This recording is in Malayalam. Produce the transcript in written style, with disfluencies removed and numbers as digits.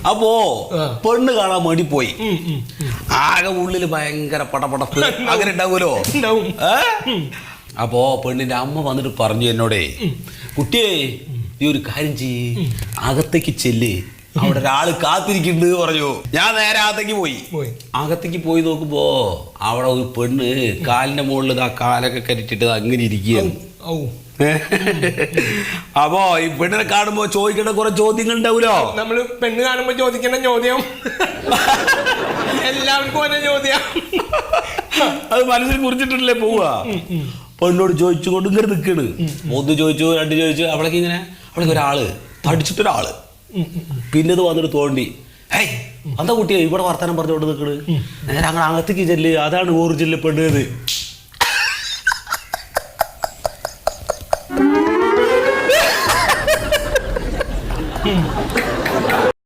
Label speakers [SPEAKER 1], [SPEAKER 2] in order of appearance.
[SPEAKER 1] അപ്പോ പെണ്ണ് കാണാൻ വേണ്ടി പോയി. ആകെ ഉള്ളില് ഭയങ്കര പടപടപ്പ് അങ്ങനെ ഉണ്ടാവുമല്ലോ. അപ്പോ പെണ്ണിന്റെ അമ്മ വന്നിട്ട് പറഞ്ഞു എന്നോടേ, കുട്ടിയെ നീ ഒരു കാര്യം ചെയ്യ്, അകത്തേക്ക് ചെല്ല്, അവിടെ ഒരാള് കാത്തിരിക്കുന്നുണ്ട് പറഞ്ഞു. ഞാൻ നേരെ അകത്തേക്ക് പോയി. അകത്തേക്ക് പോയി നോക്കുമ്പോ അവിടെ ഒരു പെണ്ണ് കാലിന്റെ മുകളിൽ ആ കാലൊക്കെ കരുട്ടിട്ട് അങ്ങനെ ഇരിക്കുകയാണ്. അപ്പോ ഈ പെണ്ണിനെ കാണുമ്പോ ചോദിക്കേണ്ട കുറെ ചോദ്യങ്ങൾ ഉണ്ടാവൂലോ.
[SPEAKER 2] നമ്മള് പെണ്ണ് കാണുമ്പോ ചോദിക്കേണ്ട ചോദ്യം എല്ലാവർക്കും ഓരോ ചോദ്യം.
[SPEAKER 1] അത് മനസ്സിൽ കുറിച്ചിട്ടില്ലേ പോവുക. പെണ്ണോട് ചോദിച്ചുകൊണ്ട് ഇങ്ങനെ നിൽക്കണ്. ഒന്ന് ചോദിച്ചു, രണ്ട് ചോദിച്ചു. അവളേക്ക് ഒരാള് തടിച്ചിട്ടൊരാള് പിന്നെ ഇത് വന്നിട്ട് തോണ്ടി, ഏയ് എന്താ കുട്ടിയെ ഇവിടെ വർത്താനം പറഞ്ഞുകൊണ്ട് നിൽക്കണ്, നേരെ അങ്ങനെ അകത്തേക്ക് ചെല്ല്, അതാണ് ഒറിജിനൽ പെണ്ണ്.